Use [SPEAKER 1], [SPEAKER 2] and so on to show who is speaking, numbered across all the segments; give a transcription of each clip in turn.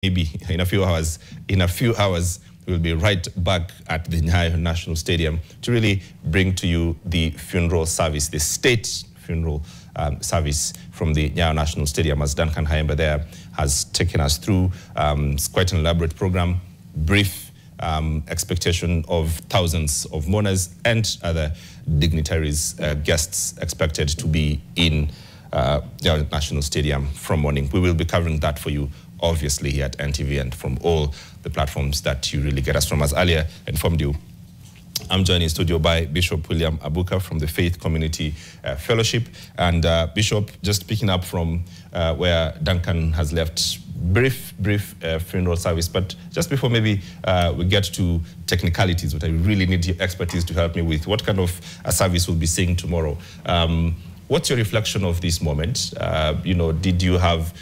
[SPEAKER 1] maybe in a few hours, we'll be right back at the Nyayo National Stadium to really bring to you the funeral service, the state funeral service from the Nyayo National Stadium, as Duncan Hayemba there has taken us through. It's quite an elaborate program, brief expectation of thousands of mourners and other dignitaries, guests expected to be in Nyayo National Stadium from morning. We will be covering that for you, obviously, here at NTV and from all the platforms that you really get us from. As earlier informed you, I'm joined in studio by Bishop William Abuka from the Faith Community Fellowship. And Bishop, just picking up from where Duncan has left, brief funeral service, but just before maybe we get to technicalities, what I really need your expertise to help me with, what kind of a service we'll be seeing tomorrow? What's your reflection of this moment? Did you have,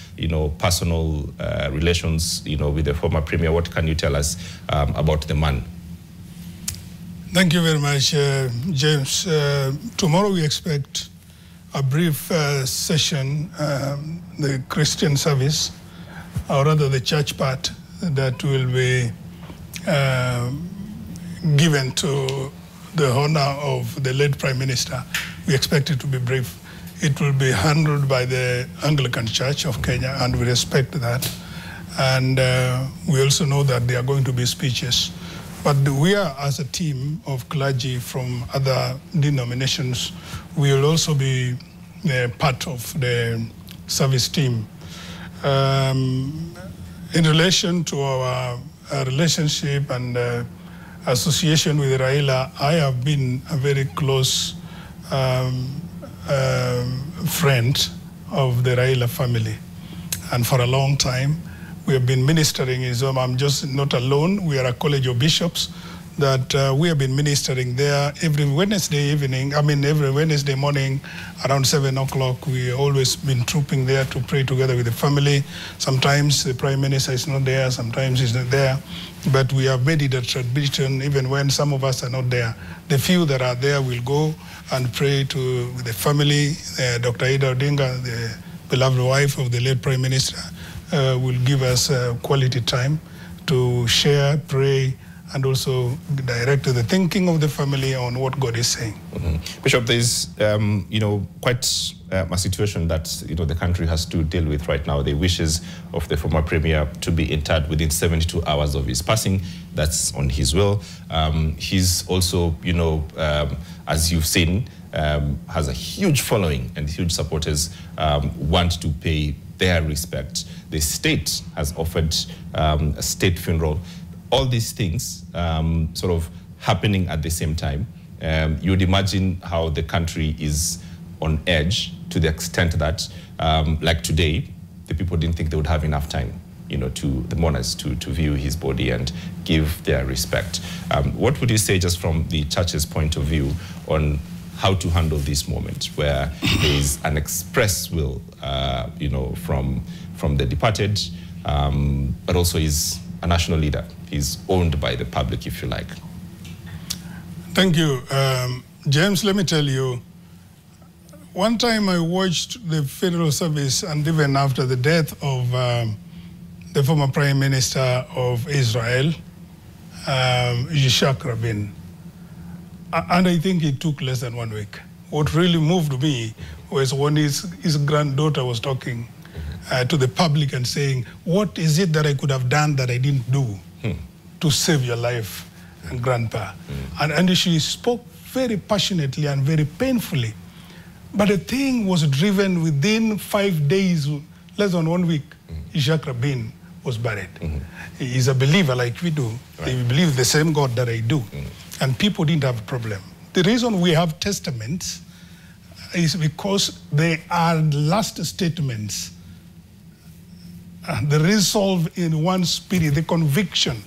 [SPEAKER 1] personal relations, with the former premier? What can you tell us about the man?
[SPEAKER 2] Thank you very much, James. Tomorrow we expect a brief session, the Christian service, or rather the church part, that will be given to the honor of the late Prime Minister. We expect it to be brief. It will be handled by the Anglican Church of Kenya, and we respect that. And we also know that there are going to be speeches. But we are, as a team of clergy from other denominations, we will also be part of the service team. In relation to our relationship and association with Raila, I have been a very close friend of the Raila family. And for a long time, we have been ministering in Zoma. I'm just not alone. We are a college of bishops that we have been ministering there every Wednesday evening. Every Wednesday morning around 7 o'clock. We always been trooping there to pray together with the family. Sometimes the Prime Minister is not there, sometimes he's not there. But we have made it a tradition, even when some of us are not there. The few that are there will go and pray to the family. Dr. Raila Odinga, the beloved wife of the late Prime Minister, will give us quality time to share, pray, and also direct the thinking of the family on what God is saying.
[SPEAKER 1] Mm-hmm. Bishop, there's, quite a situation that, the country has to deal with right now. The wishes of the former premier to be interred within 72 hours of his passing. That's on his will. He's also, as you've seen, has a huge following, and huge supporters want to pay their respect. The state has offered a state funeral. All these things sort of happening at the same time. You would imagine how the country is on edge to the extent that, like today, the people didn't think they would have enough time, to the mourners to view his body and give their respect. What would you say, just from the church's point of view, on how to handle this moment where there is an express will, from the departed, but also is a national leader. He's owned by the public, if you like.
[SPEAKER 2] Thank you. James, let me tell you, one time I watched the funeral service, and even after the death of the former Prime Minister of Israel, Yitzhak Rabin, and I think it took less than 1 week. What really moved me was when his granddaughter was talking to the public and saying, what is it that I could have done that I didn't do to save your life, and Grandpa? And she spoke very passionately and very painfully. But the thing was driven within 5 days, less than 1 week, Yitzhak Rabin was buried. He is a believer like we do. Right. He believes the same God that I do. And people didn't have a problem. The reason we have testaments is because they are last statements. The resolve in one spirit, the conviction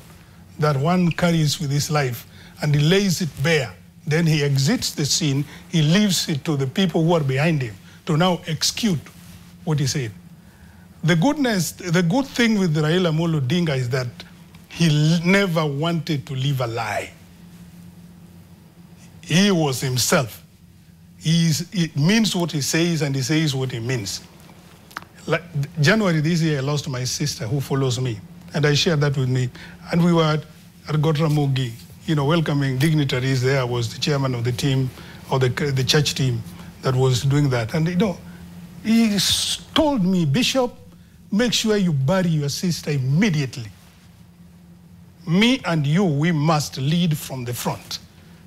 [SPEAKER 2] that one carries with his life, and he lays it bare. Then he exits the scene, he leaves it to the people who are behind him to now execute what he said. The good thing with Raila Odinga is that he never wanted to live a lie. He was himself. He means what he says, and he says what he means. Like January this year, I lost my sister who follows me. And I shared that with me. And we were at Gotramogi, welcoming dignitaries. There was the chairman of the team, or the church team that was doing that. And, he told me, Bishop, make sure you bury your sister immediately. Me and you, we must lead from the front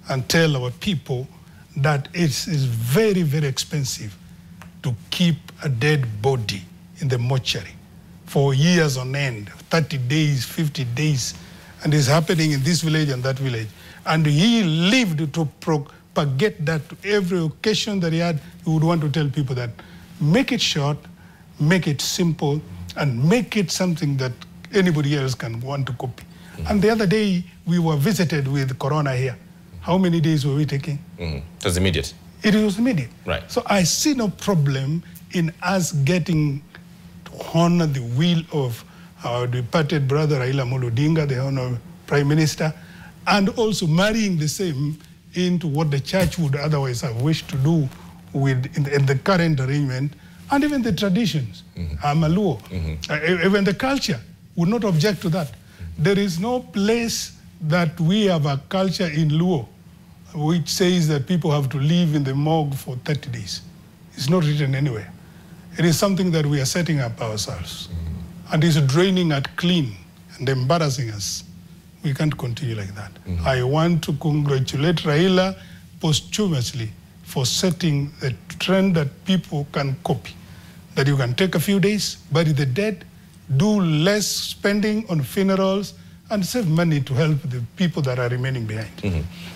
[SPEAKER 2] and tell our people that it is very, very expensive to keep a dead body in the mortuary for years on end, 30 days, 50 days, and it's happening in this village and that village. And he lived to propagate that to every occasion that he had. He would want to tell people that make it short, make it simple, and make it something that anybody else can want to copy. And the other day, we were visited with Corona here. How many days were we taking? It
[SPEAKER 1] was immediate.
[SPEAKER 2] It was immediate.
[SPEAKER 1] Right.
[SPEAKER 2] So I see no problem in us getting to honor the will of our departed brother Raila Odinga, the Honorable Prime Minister, and also marrying the same into what the church would otherwise have wished to do in the current arrangement, and even the traditions. I'm a Luo. Even the culture would not object to that. There is no place that we have a culture in Luo which says that people have to live in the morgue for 30 days. It's not written anywhere. It is something that we are setting up ourselves. And it's draining us clean and embarrassing us. We can't continue like that. I want to congratulate Raila posthumously for setting a trend that people can copy. That you can take a few days, bury the dead, do less spending on funerals, and save money to help the people that are remaining behind.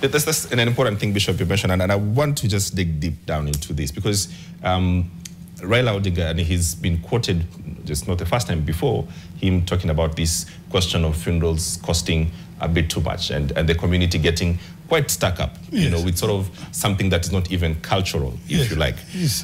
[SPEAKER 1] That's an important thing, Bishop, you mentioned, and I want to just dig deep down into this because Raila Odinga, and he's been quoted, just not the first time before, him talking about this question of funerals costing a bit too much and the community getting quite stuck up, with sort of something that is not even cultural, if you like.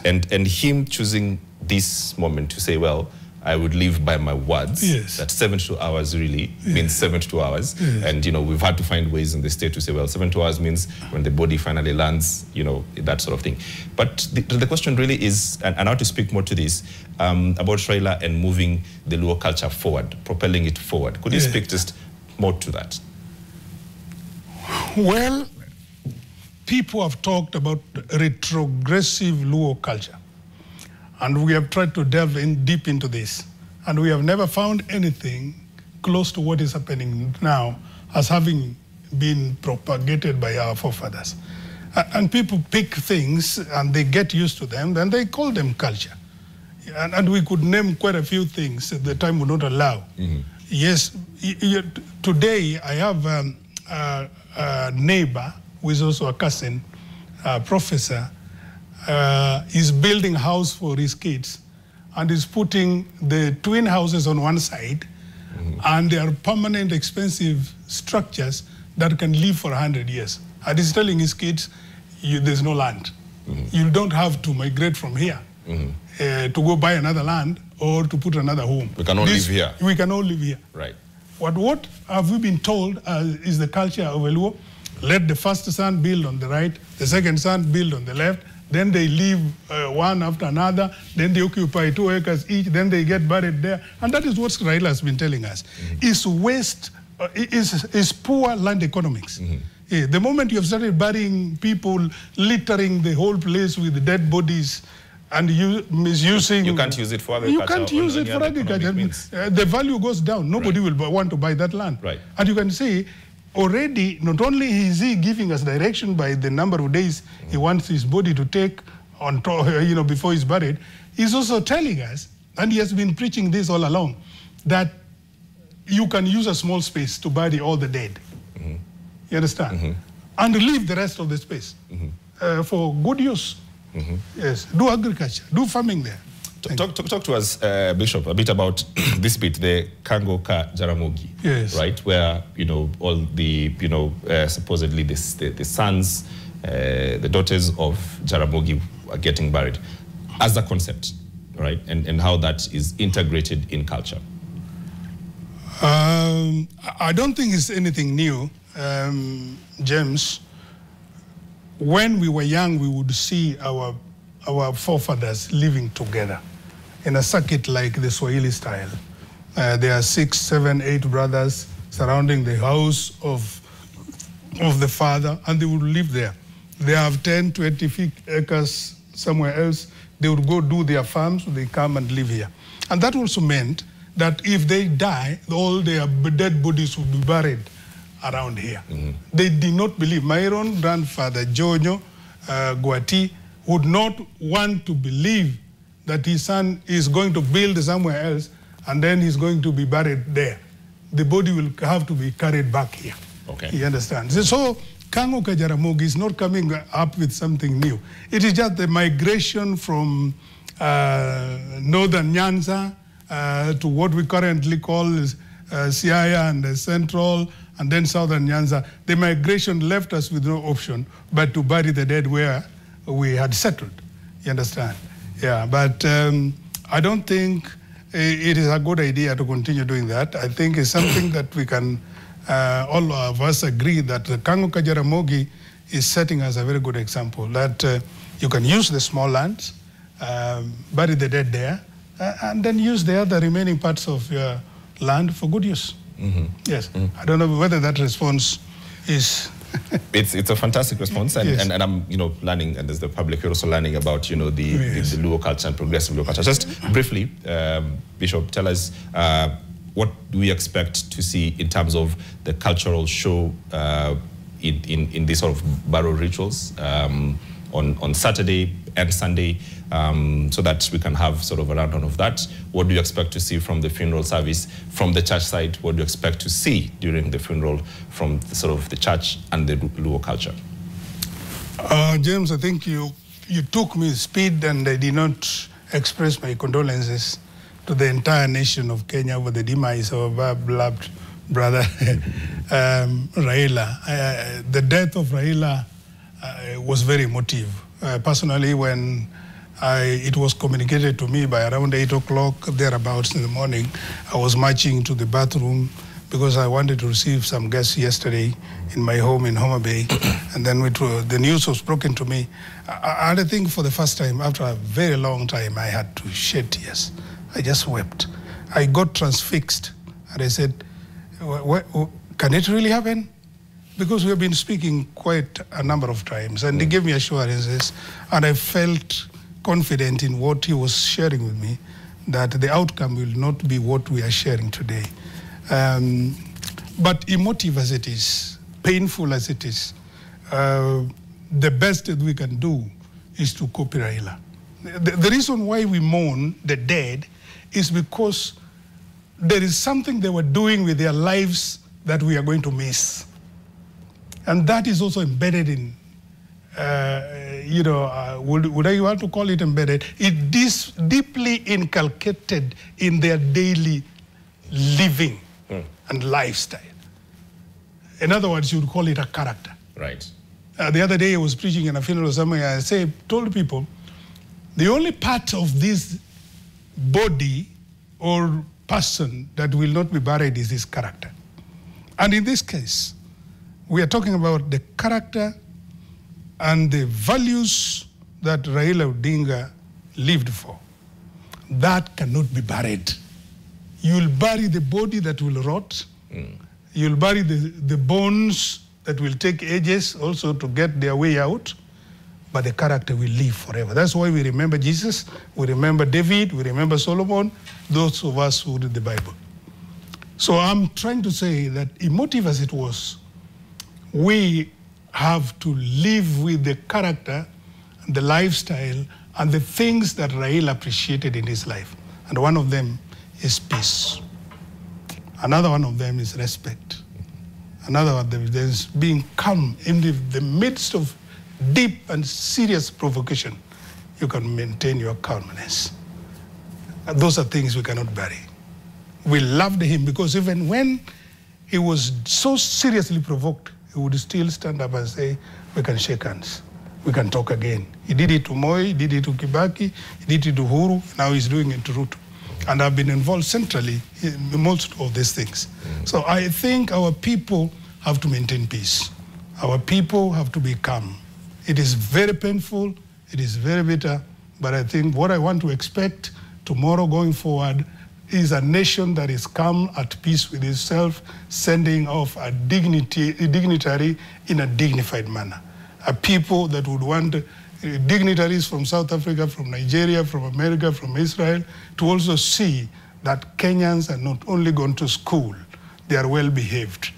[SPEAKER 1] And him choosing this moment to say, well, I would live by my words, that 72 hours really means 72 hours. And, we've had to find ways in the state to say, well, 72 hours means when the body finally lands, that sort of thing. But the question really is, and how to speak more to this, about Raila and moving the Luo culture forward, propelling it forward. Could you speak just more to that?
[SPEAKER 2] Well, people have talked about retrogressive Luo culture. And we have tried to delve deep into this. And we have never found anything close to what is happening now as having been propagated by our forefathers. And people pick things and they get used to them, then they call them culture. And we could name quite a few things that the time would not allow. Yes, today I have a neighbor who is also a cousin, a professor, is building a house for his kids and is putting the twin houses on one side and they are permanent expensive structures that can live for 100 years. And he's telling his kids, there's no land. You don't have to migrate from here to go buy another land or to put another home.
[SPEAKER 1] We can all live here.
[SPEAKER 2] We can all live here.
[SPEAKER 1] Right.
[SPEAKER 2] What have we been told is the culture of Luo? Let the first son build on the right, the second son build on the left, then they leave one after another, then they occupy 2 acres each, then they get buried there. And that is what Raila has been telling us. Is waste, is poor land economics. The moment you have started burying people, littering the whole place with dead bodies, and misusing...
[SPEAKER 1] You can't use it for agriculture.
[SPEAKER 2] You can't use it for agriculture. The value goes down. Nobody will want to buy that land.
[SPEAKER 1] Right.
[SPEAKER 2] And you can see, already, not only is he giving us direction by the number of days he wants his body to take on before he's buried, he's also telling us, and he has been preaching this all along, that you can use a small space to bury all the dead. You understand? And leave the rest of the space for good use. Yes, do agriculture, do farming there.
[SPEAKER 1] Talk to us, Bishop, a bit about this bit, the Kango Ka Jaramogi, right? Where, all the, supposedly the sons, the daughters of Jaramogi are getting buried as a concept, right? And how that is integrated in culture.
[SPEAKER 2] I don't think it's anything new, James. When we were young, we would see our forefathers living together in a circuit like the Swahili style. There are 6, 7, 8 brothers surrounding the house of the father, and they would live there. They have 10, 20 acres somewhere else. They would go do their farms, they come and live here. And that also meant that if they die, all their dead bodies would be buried around here. They did not believe. My own grandfather, Jojo Guati, would not want to believe that his son is going to build somewhere else and then he's going to be buried there. The body will have to be carried back here.
[SPEAKER 1] Okay.
[SPEAKER 2] You understand? So Kangoka Jaramogi is not coming up with something new. It is just the migration from northern Nyanza to what we currently call Siaya and Central, and then southern Nyanza. The migration left us with no option but to bury the dead where we had settled. You understand? Yeah, but I don't think it is a good idea to continue doing that. I think it's something that we can, all of us agree that the Kangoka Jaramogi is setting us a very good example, that you can use the small lands, bury the dead there, and then use the other remaining parts of your land for good use. Yes. I don't know whether that response is...
[SPEAKER 1] It's a fantastic response, and,
[SPEAKER 2] yes.
[SPEAKER 1] and I'm learning, and as the public you're also learning about the Luo culture and progressive Luo culture. Just briefly, Bishop, tell us what do we expect to see in terms of the cultural show in these sort of burial rituals on Saturday and Sunday, so that we can have sort of a rundown of that. What do you expect to see from the funeral service from the church side? What do you expect to see during the funeral from sort of the church and the Luo culture?
[SPEAKER 2] James, I think you took me speed, and I did not express my condolences to the entire nation of Kenya over the demise of our beloved brother Raila. The death of Raila was very emotive. Personally, when it was communicated to me by around 8 o'clock, thereabouts in the morning, I was marching to the bathroom because I wanted to receive some guests yesterday in my home in Homa Bay. And then the news was broken to me. And I think for the first time, after a very long time, I had to shed tears. I just wept. I got transfixed. And I said, can it really happen? Because we have been speaking quite a number of times, and he gave me assurances, and I felt confident in what he was sharing with me, that the outcome will not be what we are sharing today. But emotive as it is, painful as it is, the best that we can do is to copy Raila. The reason why we mourn the dead is because there is something they were doing with their lives that we are going to miss. And that is also embedded in, would I want to call it embedded? It is deeply inculcated in their daily living and lifestyle. In other words, you would call it a character.
[SPEAKER 1] Right.
[SPEAKER 2] The other day I was preaching in a funeral somewhere. I told people, the only part of this body or person that will not be buried is his character. And in this case, we are talking about the character and the values that Raila Odinga lived for. That cannot be buried. You'll bury the body that will rot. You'll bury the bones that will take ages also to get their way out. But the character will live forever. That's why we remember Jesus, we remember David, we remember Solomon, those of us who read the Bible. So I'm trying to say that emotive as it was, we have to live with the character, the lifestyle, and the things that Raila appreciated in his life. And one of them is peace. Another one of them is respect. Another one of them is being calm in the midst of deep and serious provocation. You can maintain your calmness. And those are things we cannot bury. We loved him because even when he was so seriously provoked, he would still stand up and say, we can shake hands. We can talk again. He did it to Moi, he did it to Kibaki, he did it to Uhuru, now he's doing it to Ruto. And I've been involved centrally in most of these things. So I think our people have to maintain peace. Our people have to be calm. It is very painful, it is very bitter, but I think what I want to expect tomorrow going forward, is a nation that is calm, at peace with itself, sending off a dignitary in a dignified manner. A people that would want dignitaries from South Africa, from Nigeria, from America, from Israel, to also see that Kenyans are not only gone to school, they are well behaved,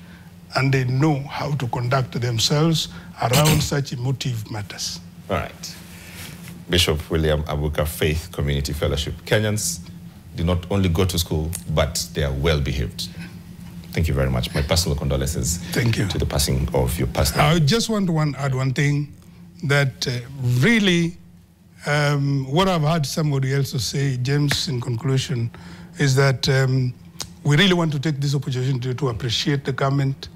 [SPEAKER 2] and they know how to conduct themselves around such emotive matters.
[SPEAKER 1] All right. Bishop William Abuka, Faith Community Fellowship. Kenyans do not only go to school, but they are well behaved. Thank you very much. My personal condolences.
[SPEAKER 2] Thank you.
[SPEAKER 1] To the passing of your pastor.
[SPEAKER 2] I just want to add one thing, that really what I've heard somebody else say, James, in conclusion, is that we really want to take this opportunity to appreciate the government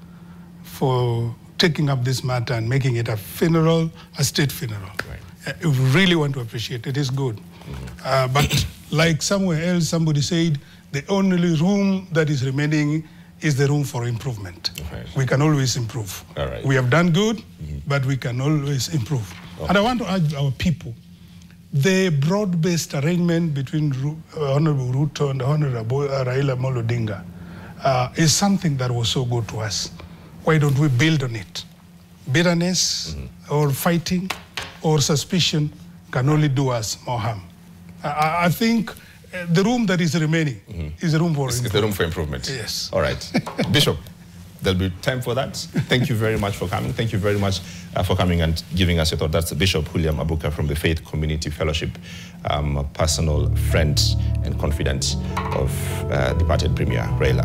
[SPEAKER 2] for taking up this matter and making it a funeral, a state funeral. Right. We really want to appreciate it. It is good. Mm-hmm. But like somewhere else, somebody said, the only room that is remaining is the room for improvement. Right. We can always improve. All right. We have done good, but we can always improve. Oh. And I want to urge our people, the broad-based arrangement between Honorable Ruto and Honorable Raila Odinga is something that was so good to us. Why don't we build on it? Bitterness or fighting or suspicion can only do us more harm. I think the room that is remaining is the room for improvement. It's the
[SPEAKER 1] room for improvement.
[SPEAKER 2] Yes.
[SPEAKER 1] All right. Bishop, there'll be time for that. Thank you very much for coming. Thank you very much for coming and giving us your thought. That's Bishop William Abuka from the Faith Community Fellowship, a personal friend and confidant of departed Premier Raila.